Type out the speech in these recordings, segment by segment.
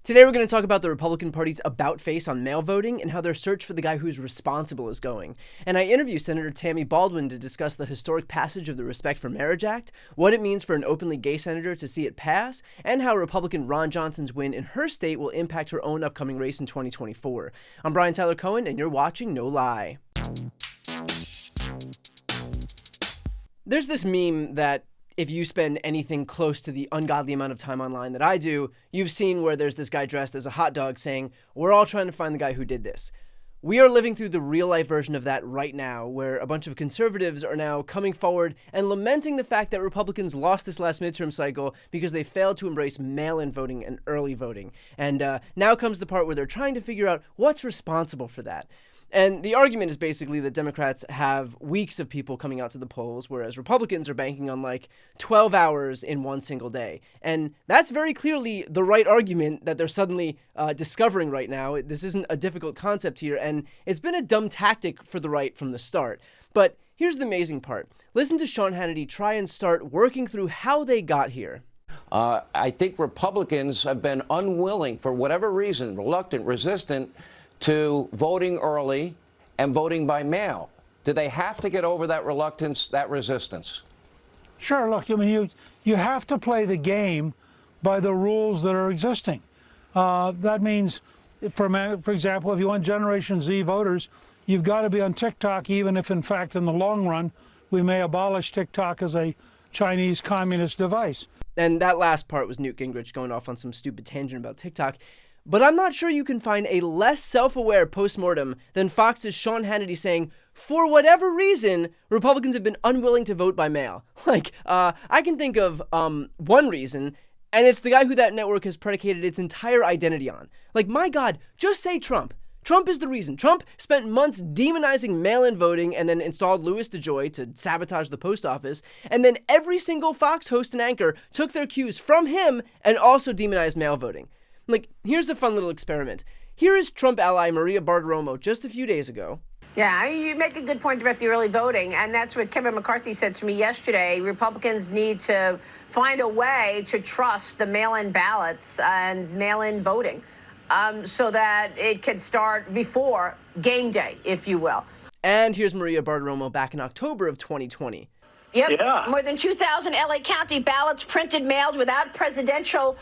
Today we're going to talk about the Republican Party's about-face on mail voting and how their search for the guy who's responsible is going. And I interview Senator Tammy Baldwin to discuss the historic passage of the Respect for Marriage Act, what it means for an openly gay senator to see it pass, and how Republican Ron Johnson's win in her state will impact her own upcoming race in 2024. I'm Brian Tyler Cohen, and you're watching No Lie. There's this meme that if you spend anything close to the ungodly amount of time online that I do, you've seen where there's this guy dressed as a hot dog saying, "We're all trying to find the guy who did this." We are living through the real-life version of that right now, where a bunch of conservatives are now coming forward and lamenting the fact that Republicans lost this last midterm cycle because they failed to embrace mail-in voting and early voting. And now comes the part where they're trying to figure out what's responsible for that. And the argument is basically that Democrats have weeks of people coming out to the polls, whereas Republicans are banking on like 12 hours in one single day. And that's very clearly the right argument that they're suddenly discovering right now. This isn't a difficult concept here, and it's been a dumb tactic for the right from the start. But here's the amazing part. Listen to Sean Hannity try and start working through how they got here. I think Republicans have been unwilling, for whatever reason, reluctant, resistant, to voting early and voting by mail. Do they have to get over that reluctance, that resistance? Sure. Look, I mean, you have to play the game by the rules that are existing. That means, for example, if you want Generation Z voters, you've got to be on TikTok, even if, in fact, in the long run, we may abolish TikTok as a Chinese communist device. And that last part was Newt Gingrich going off on some stupid tangent about TikTok. But I'm not sure you can find a less self-aware postmortem than Fox's Sean Hannity saying, for whatever reason, Republicans have been unwilling to vote by mail. I can think of one reason, and it's the guy who that network has predicated its entire identity on. Like, my God, just say Trump. Trump is the reason. Trump spent months demonizing mail-in voting and then installed Louis DeJoy to sabotage the post office. And then every single Fox host and anchor took their cues from him and also demonized mail voting. Like, here's a fun little experiment. Here is Trump ally Maria Bartiromo just a few days ago. Yeah, you make a good point about the early voting, and that's what Kevin McCarthy said to me yesterday. Republicans need to find a way to trust the mail-in ballots and mail-in voting so that it can start before game day, if you will. And here's Maria Bartiromo back in October of 2020. Yep. Yeah. More than 2,000 LA County ballots printed, mailed without presidential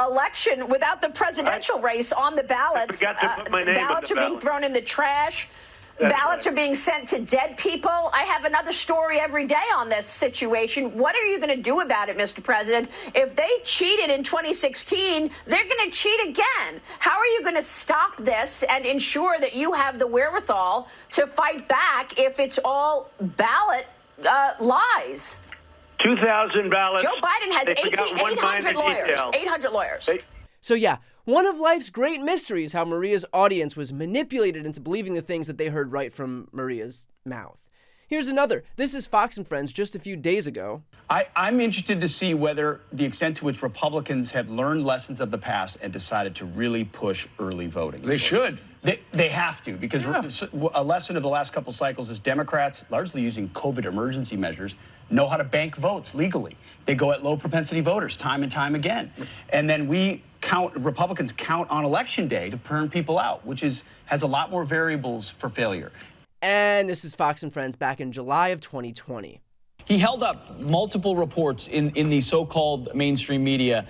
election, without the presidential race on the ballots. I forgot to put my name ballots on the are being thrown in the trash. That's ballots right. are being sent to dead people. I have another story every day on this situation. What are you going to do about it, Mr. President? If they cheated in 2016, they're going to cheat again. How are you going to stop this and ensure that you have the wherewithal to fight back if it's all ballot lies? 2,000 ballots. Joe Biden has 800 lawyers. 800 lawyers. So yeah, one of life's great mysteries, how Maria's audience was manipulated into believing the things that they heard right from Maria's mouth. Here's another. This is Fox and Friends just a few days ago. I'm interested to see whether the extent to which Republicans have learned lessons of the past and decided to really push early voting. They should. They have to, because a lesson of the last couple cycles is Democrats, largely using COVID emergency measures, know how to bank votes legally. They go at low propensity voters time and time again. And then Republicans count on election day to turn people out, which has a lot more variables for failure. And this is Fox and Friends back in July of 2020. He held up multiple reports in the so-called mainstream media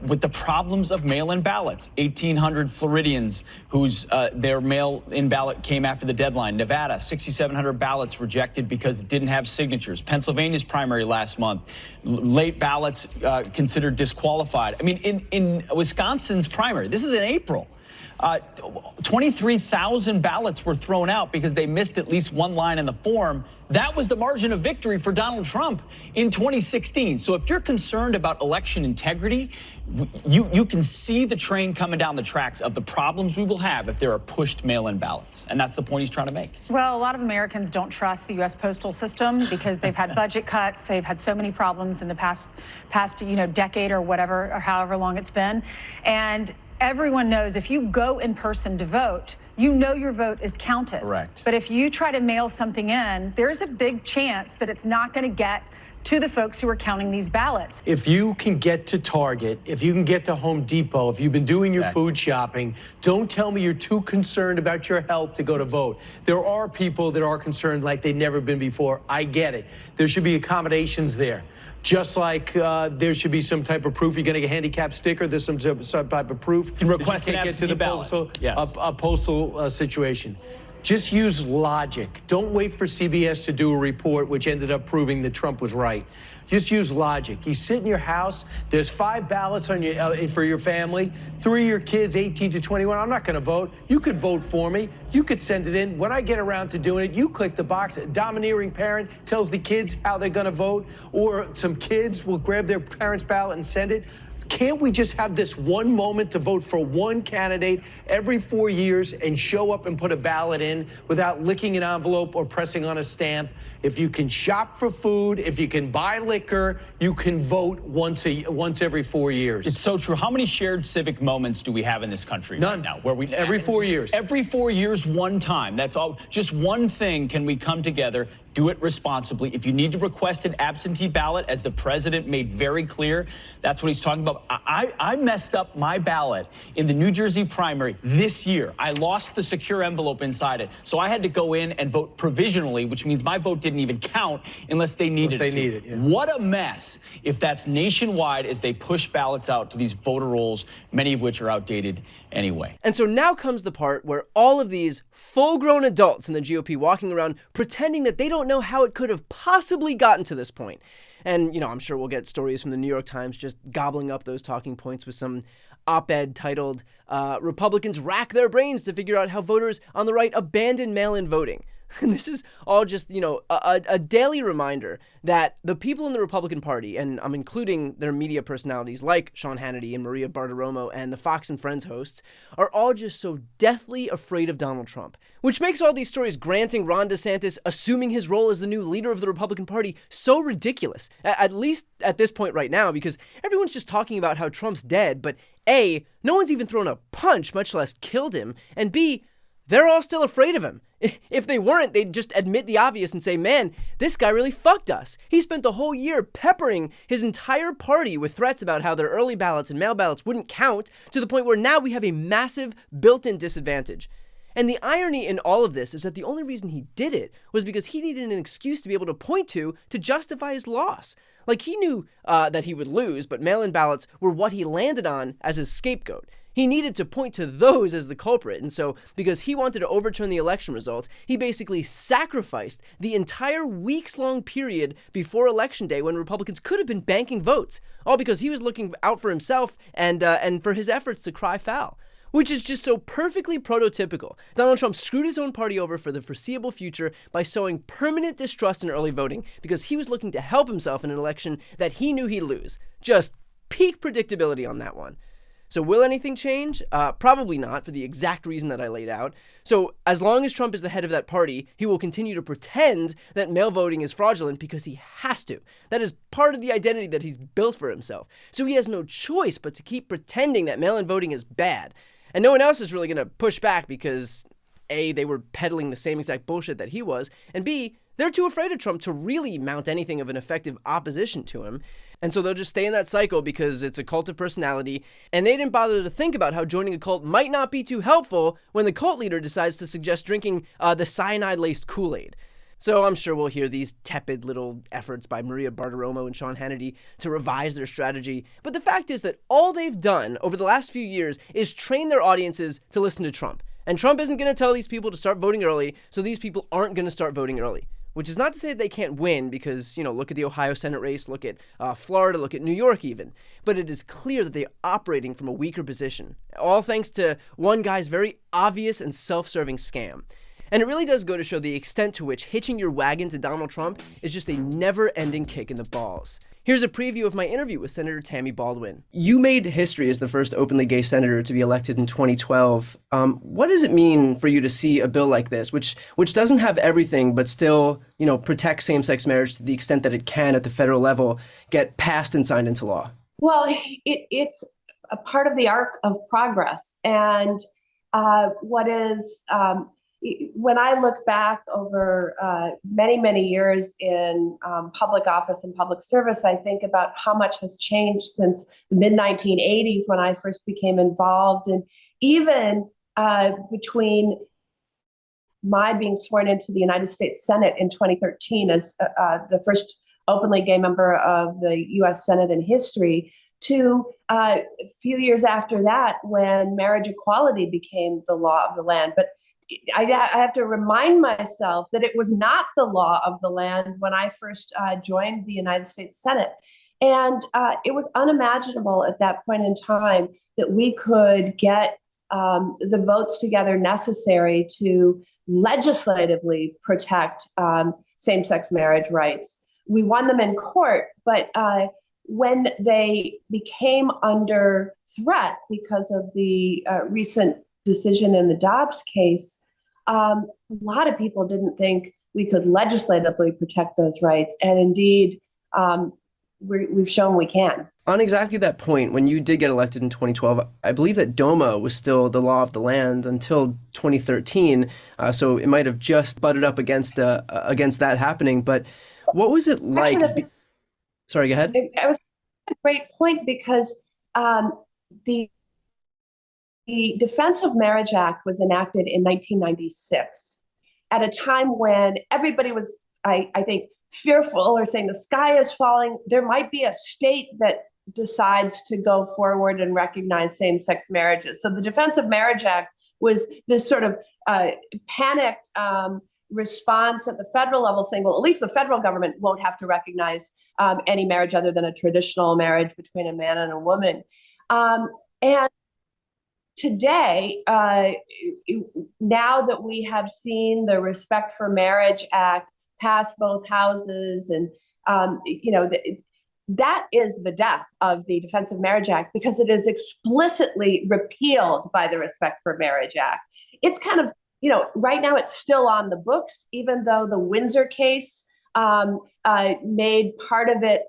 with the problems of mail-in ballots. 1,800 Floridians whose their mail-in ballot came after the deadline. Nevada, 6,700 ballots rejected because it didn't have signatures. Pennsylvania's primary last month. Late ballots considered disqualified. I mean, in Wisconsin's primary, this is in April. 23,000 ballots were thrown out because they missed at least one line in the form. That was the margin of victory for Donald Trump in 2016. So if you're concerned about election integrity, you can see the train coming down the tracks of the problems we will have if there are pushed mail-in ballots. And that's the point he's trying to make. Well, a lot of Americans don't trust the U.S. postal system because they've had budget cuts. They've had so many problems in the past decade or whatever, or however long it's been. And everyone knows if you go in person to vote, you know your vote is counted. Correct. But if you try to mail something in, there's a big chance that it's not going to get to the folks who are counting these ballots. If you can get to Target, if you can get to Home Depot, if you've been doing your food shopping, don't tell me you're too concerned about your health to go to vote. There are people that are concerned like they've never been before. I get it. There should be accommodations there. Just like there should be some type of proof. You're going to get a handicap sticker. There's some type of proof. You can request an absentee ballot. A postal situation. Just use logic. Don't wait for CBS to do a report, which ended up proving that Trump was right. Just use logic. You sit in your house, there's 5 ballots on your, for your family, 3 of your kids, 18 to 21. I'm not going to vote. You could vote for me. You could send it in. When I get around to doing it, you click the box. A domineering parent tells the kids how they're going to vote, or some kids will grab their parents' ballot and send it. Can't we just have this one moment to vote for one candidate every 4 years and show up and put a ballot in without licking an envelope or pressing on a stamp? If you can shop for food, if you can buy liquor, you can vote once every 4 years. It's so true. How many shared civic moments do we have in this country None. right now? Where we every 4 years. Every 4 years, one time. That's all. Just one thing. Can we come together? Do it responsibly. If you need to request an absentee ballot, as the president made very clear, that's what he's talking about. I messed up my ballot in the New Jersey primary this year. I lost the secure envelope inside it. So I had to go in and vote provisionally, which means my vote didn't even count unless they needed it. Yeah. What a mess if that's nationwide as they push ballots out to these voter rolls, many of which are outdated anyway. And so now comes the part where all of these full-grown adults in the GOP walking around pretending that they don't know how it could have possibly gotten to this point. And, I'm sure we'll get stories from the New York Times just gobbling up those talking points with some op-ed titled, Republicans rack their brains to figure out how voters on the right abandon mail-in voting. And this is all just, a daily reminder that the people in the Republican Party, and I'm including their media personalities like Sean Hannity and Maria Bartiromo and the Fox and Friends hosts, are all just so deathly afraid of Donald Trump, which makes all these stories granting Ron DeSantis assuming his role as the new leader of the Republican Party so ridiculous, at least at this point right now, because everyone's just talking about how Trump's dead, but A, no one's even thrown a punch, much less killed him, and B, they're all still afraid of him. If they weren't, they'd just admit the obvious and say, man, this guy really fucked us. He spent the whole year peppering his entire party with threats about how their early ballots and mail ballots wouldn't count, to the point where now we have a massive built-in disadvantage. And the irony in all of this is that the only reason he did it was because he needed an excuse to be able to point to justify his loss. Like, he knew that he would lose, but mail-in ballots were what he landed on as his scapegoat. He needed to point to those as the culprit, and so because he wanted to overturn the election results, he basically sacrificed the entire weeks-long period before Election Day when Republicans could have been banking votes, all because he was looking out for himself and for his efforts to cry foul, which is just so perfectly prototypical. Donald Trump screwed his own party over for the foreseeable future by sowing permanent distrust in early voting because he was looking to help himself in an election that he knew he'd lose. Just peak predictability on that one. So will anything change? Probably not, for the exact reason that I laid out. So as long as Trump is the head of that party, he will continue to pretend that mail voting is fraudulent because he has to. That is part of the identity that he's built for himself. So he has no choice but to keep pretending that mail-in voting is bad. And no one else is really going to push back because A, they were peddling the same exact bullshit that he was, and B, they're too afraid of Trump to really mount anything of an effective opposition to him. And so they'll just stay in that cycle because it's a cult of personality, and they didn't bother to think about how joining a cult might not be too helpful when the cult leader decides to suggest drinking the cyanide-laced Kool-Aid. So I'm sure we'll hear these tepid little efforts by Maria Bartiromo and Sean Hannity to revise their strategy. But the fact is that all they've done over the last few years is train their audiences to listen to Trump. And Trump isn't going to tell these people to start voting early, so these people aren't going to start voting early. Which is not to say they can't win because, look at the Ohio Senate race, look at Florida, look at New York even. But it is clear that they're operating from a weaker position, all thanks to one guy's very obvious and self-serving scam. And it really does go to show the extent to which hitching your wagon to Donald Trump is just a never-ending kick in the balls. Here's a preview of my interview with Senator Tammy Baldwin. You made history as the first openly gay senator to be elected in 2012. What does it mean for you to see a bill like this, which doesn't have everything, but still, protects same-sex marriage to the extent that it can at the federal level, get passed and signed into law? Well, it's a part of the arc of progress. And what is, when I look back over many, many years in public office and public service, I think about how much has changed since the mid-1980s when I first became involved, and even between my being sworn into the United States Senate in 2013 as the first openly gay member of the U.S. Senate in history, to a few years after that when marriage equality became the law of the land. But I have to remind myself that it was not the law of the land when I first joined the United States Senate. And it was unimaginable at that point in time that we could get the votes together necessary to legislatively protect same-sex marriage rights. We won them in court, but when they became under threat because of the recent decision in the Dobbs case, a lot of people didn't think we could legislatively protect those rights. And indeed, we've shown we can. On exactly that point, when you did get elected in 2012, I believe that DOMA was still the law of the land until 2013. So it might have just butted up against that happening. But what was it like? Actually, Sorry, go ahead. It was a great point because the Defense of Marriage Act was enacted in 1996 at a time when everybody was, I think, fearful or saying the sky is falling. There might be a state that decides to go forward and recognize same-sex marriages. So the Defense of Marriage Act was this sort of panicked response at the federal level saying, well, at least the federal government won't have to recognize any marriage other than a traditional marriage between a man and a woman. And today, now that we have seen the Respect for Marriage Act pass both houses, and that is the death of the Defense of Marriage Act because it is explicitly repealed by the Respect for Marriage Act. It's kind of, right now it's still on the books, even though the Windsor case made part of it,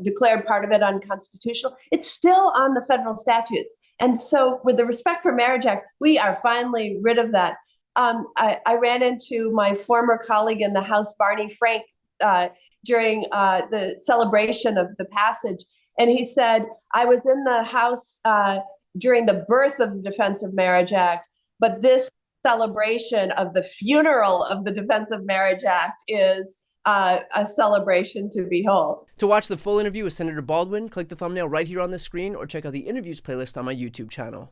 declared part of it unconstitutional. It's still on the federal statutes. And so with the Respect for Marriage Act, we are finally rid of that. I ran into my former colleague in the House, Barney Frank, during the celebration of the passage. And he said, I was in the House during the birth of the Defense of Marriage Act, but this celebration of the funeral of the Defense of Marriage Act is a celebration to behold. To watch the full interview with Senator Baldwin, click the thumbnail right here on the screen or check out the interviews playlist on my YouTube channel.